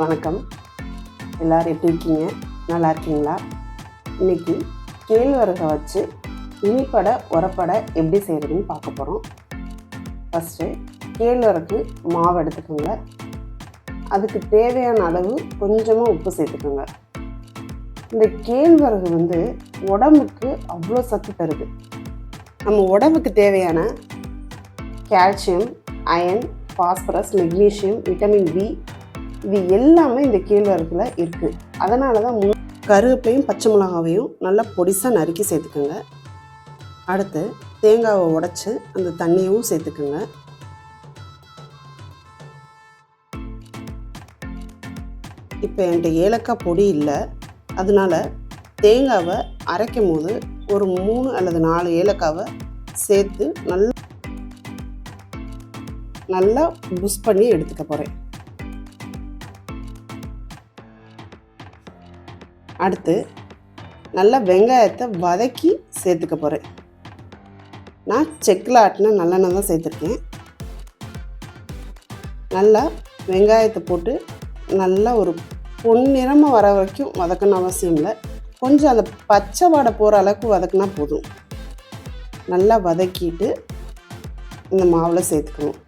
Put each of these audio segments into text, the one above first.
வணக்கம். எல்லோரும் எப்படி இருக்கீங்க? நல்லா இருக்கீங்களா? இன்றைக்கி கேழ்வரகை வச்சு இனிப்படை உரப்படை எப்படி செய்கிறதுன்னு பார்க்க போகிறோம். ஃபஸ்ட்டு கேழ்வரகு மாவு எடுத்துக்கோங்க. அதுக்கு தேவையான அளவு கொஞ்சமாக உப்பு சேர்த்துக்கோங்க. இந்த கேழ்வரகு உடம்புக்கு அவ்வளோ சத்து தருது. நம்ம உடம்புக்கு தேவையான calcium, iron, phosphorus, magnesium, vitamin B இது எல்லாமே இந்த கேழ்வரகுல இருக்குது. அதனால தான் கருவேப்பையும் பச்சை மிளகாவையும் நல்லா பொடிசாக நறுக்கி சேர்த்துக்கோங்க. அடுத்து தேங்காவை உடைச்சி அந்த தண்ணியும் சேர்த்துக்கோங்க. இப்போ என்கிட்ட ஏலக்காய் பொடி இல்லை, அதனால தேங்காவை அரைக்கும் போது ஒரு 3 அல்லது 4 ஏலக்காவை சேர்த்து நல்லா புஷ் பண்ணி எடுத்துக்க போகிறேன். அடுத்து நல்லா வெங்காயத்தை வதக்கி சேர்த்துக்க போகிறேன். நான் செக்கில் ஆட்டின நல்லெண்ணெய் தான் சேர்த்துருக்கேன். நல்லா வெங்காயத்தை போட்டு நல்லா ஒரு பொன்னிறமாக வர வரைக்கும் வதக்கணும் அவசியம் இல்லை. கொஞ்சம் அந்த பச்சை வாடை போகிற அளவுக்கு வதக்கினா போதும். நல்லா வதக்கிட்டு இந்த மாவில் சேர்த்துக்கணும்.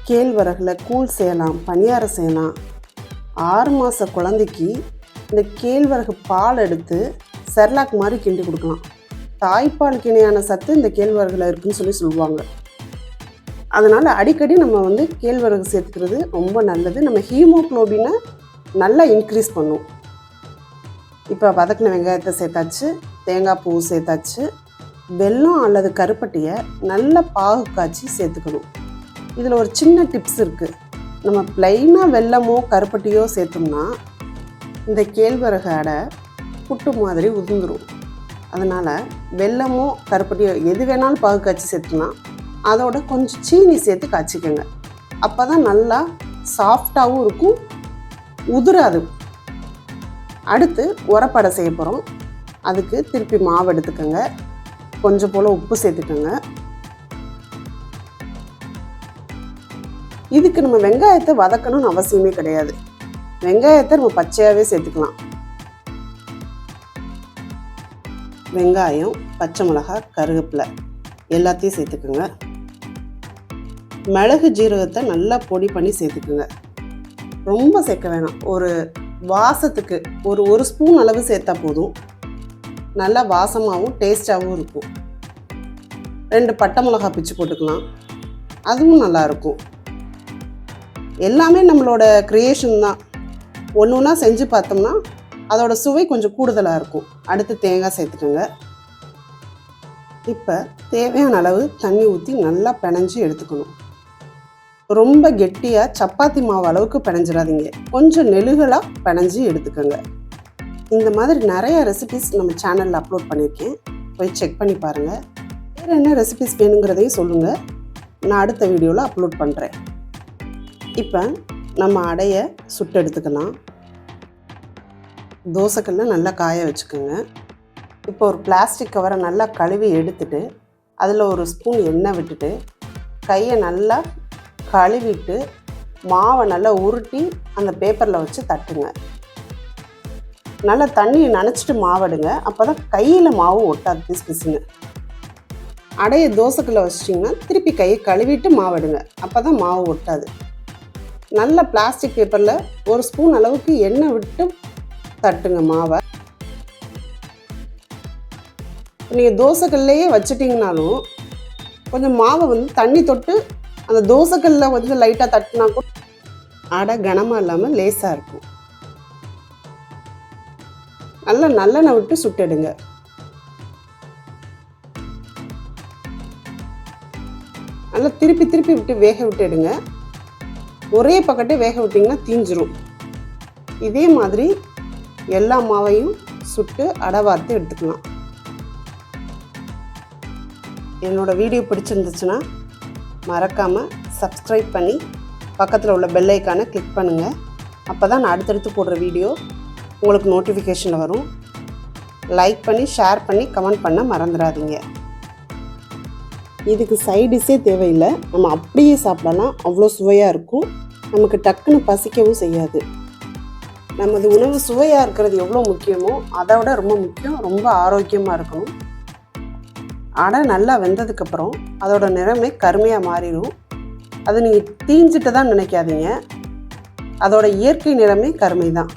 கேழ்வரகுல கூழ் செய்யலாம், பணியாரம் செய்யலாம். 6 மாத குழந்தைக்கு இந்த கேழ்வரகு பால் எடுத்து செர்லாக் மாதிரி கிண்டி கொடுக்கலாம். தாய்ப்பாலுக்கு இணையான சத்து இந்த கேழ்வரகுல இருக்குன்னு சொல்லுவாங்க. அதனால் அடிக்கடி நம்ம கேழ்வரகு சேர்த்துக்கிறது ரொம்ப நல்லது. நம்ம ஹீமோக்ளோபினை நல்லா இன்க்ரீஸ் பண்ணும். இப்போ வதக்கின வெங்காயத்தை சேர்த்தாச்சு, தேங்காய் பூ சேர்த்தாச்சு. வெல்லம் அல்லது கருப்பட்டியை நல்லா பாகு காய்ச்சி சேர்த்துக்கணும். இதில் ஒரு சின்ன டிப்ஸ் இருக்குது. நம்ம ப்ளைனாக வெல்லமோ கருப்பட்டியோ சேர்த்தோம்னா இந்த கேழ்வரகு அடை புட்டு மாதிரி உதிர்ந்துடும். அதனால் வெல்லமோ கருப்பட்டியோ எது வேணாலும் பாகு காய்ச்சி சேர்த்துக்கலாம். அதோட கொஞ்சம் சீனி சேர்த்து காய்ச்சிக்கோங்க. அப்போ தான் நல்லா சாஃப்டாகவும் இருக்கும், உதிராது. அடுத்து உரப்படை செய்ய போகிறோம். அதுக்கு திருப்பி மாவு எடுத்துக்கோங்க. கொஞ்சம் போல் உப்பு சேர்த்துக்கோங்க. இதுக்கு நம்ம வெங்காயத்தை வதக்கணும்னு அவசியமே கிடையாது. வெங்காயத்தை நம்ம பச்சையாகவே சேர்த்துக்கலாம். வெங்காயம், பச்சை மிளகாய், கருவேப்பிலை எல்லாத்தையும் சேர்த்துக்குங்க. மிளகு ஜீரகத்தை நல்லா பொடி பண்ணி சேர்த்துக்குங்க. ரொம்ப சேர்க்க வேணாம். ஒரு வாசத்துக்கு ஒரு ஸ்பூன் அளவு சேர்த்தா போதும். நல்லா வாசமாகவும் டேஸ்டாகவும் இருக்கும். 2 பட்டை மிளகாய் பிச்சு போட்டுக்கலாம், அதுவும் நல்லாயிருக்கும். எல்லாமே நம்மளோட க்ரியேஷன் தான். ஒன்று ஒன்றா செஞ்சு பார்த்தோம்னா அதோட சுவை கொஞ்சம் கூடுதலாக இருக்கும். அடுத்து தேங்காய் சேர்த்துக்கோங்க. இப்போ தேவையான அளவு தண்ணி ஊற்றி நல்லா பிணைஞ்சி எடுத்துக்கணும். ரொம்ப கெட்டியாக சப்பாத்தி மாவு அளவுக்கு பிணைஞ்சிடாதீங்க. கொஞ்சம் நெழுகலாக பிணைஞ்சி எடுத்துக்கோங்க. இந்த மாதிரி நிறைய ரெசிபிஸ் நம்ம சேனலில் அப்லோட் பண்ணியிருக்கேன், போய் செக் பண்ணி பாருங்கள். வேறு என்ன ரெசிபிஸ் வேணுங்கிறதையும் சொல்லுங்கள், நான் அடுத்த வீடியோவில் அப்லோட் பண்ணுறேன். இப்போ நம்ம அடையை சுட்டு எடுத்துக்கலாம். தோசைக்கல்ல நல்லா காய வச்சுக்கோங்க. இப்போ ஒரு பிளாஸ்டிக் கவரை நல்லா கழுவி எடுத்துட்டு அதில் ஒரு ஸ்பூன் எண்ணெய் விட்டுட்டு கையை நல்லா கழுவிட்டு மாவை நல்லா உருட்டி அந்த பேப்பரில் வச்சு தட்டுங்க. நல்லா தண்ணி நனைச்சிட்டு மாவடுங்க. அப்போ தான் கையில் மாவு ஒட்டாது பிசு பிசுன்னு. அடையை தோசைக்கல்ல வச்சிட்டிங்கன்னா திருப்பி கையை கழுவிட்டு மாவடுங்க. அப்போ தான் மாவு ஒட்டாது. நல்ல பிளாஸ்டிக் பேப்பரில் ஒரு ஸ்பூன் அளவுக்கு எண்ணெய் விட்டு தட்டுங்க மாவை. நீங்கள் தோசைக்கல்லையே வச்சிட்டிங்கனாலும் கொஞ்சம் மாவை தண்ணி தொட்டு அந்த தோசைக்கல்ல லைட்டாக தட்டினா கூட அடை கனமாக இல்லாமல் லேசாக இருக்கும். நல்லா நல்லெண்ணெய் விட்டு சுட்டெடுங்க. நல்லா திருப்பி திருப்பி விட்டு வேக விட்டு எடுங்க. ஒரே பக்கத்தே வேக விட்டிங்கன்னா தீஞ்சிரும். இதே மாதிரி எல்லா மாவையும் சுட்டு அடை வார்த்து எடுத்துக்கலாம். என்னோடய வீடியோ பிடிச்சிருந்துச்சுன்னா மறக்காமல் சப்ஸ்கிரைப் பண்ணி பக்கத்தில் உள்ள பெல் ஐக்கானை கிளிக் பண்ணுங்கள். அப்போ தான் நான் அடுத்தடுத்து போடுற வீடியோ உங்களுக்கு நோட்டிஃபிகேஷனில் வரும். லைக் பண்ணி ஷேர் பண்ணி கமெண்ட் பண்ண மறந்துடாதீங்க. இதுக்கு சைடிஷே தேவையில்லை, நம்ம அப்படியே சாப்பிடலாம். அவ்வளோ சுவையாக இருக்கும். நமக்கு டக்குன்னு பசிக்கவும் செய்யாது. நமது உணவு சுவையாக இருக்கிறது எவ்வளோ முக்கியமோ அதை விட ரொம்ப முக்கியம், ரொம்ப ஆரோக்கியமாக இருக்கணும். அடை நல்லா வெந்ததுக்கப்புறம் அதோட நிறமே கருமையாக மாறிடும். அது நீங்கள் தீஞ்சிட்டு தான் நினைக்காதீங்க, அதோட இயற்கை நிறமே கருமை தான்.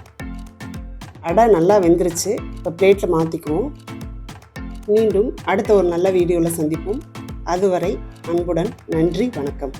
அடை நல்லா வெந்துருச்சு. இப்போ பிளேட்டில் மாற்றிக்குவோம். மீண்டும் அடுத்த ஒரு நல்ல வீடியோவில் சந்திப்போம். அதுவரை அன்புடன் நன்றி, வணக்கம்.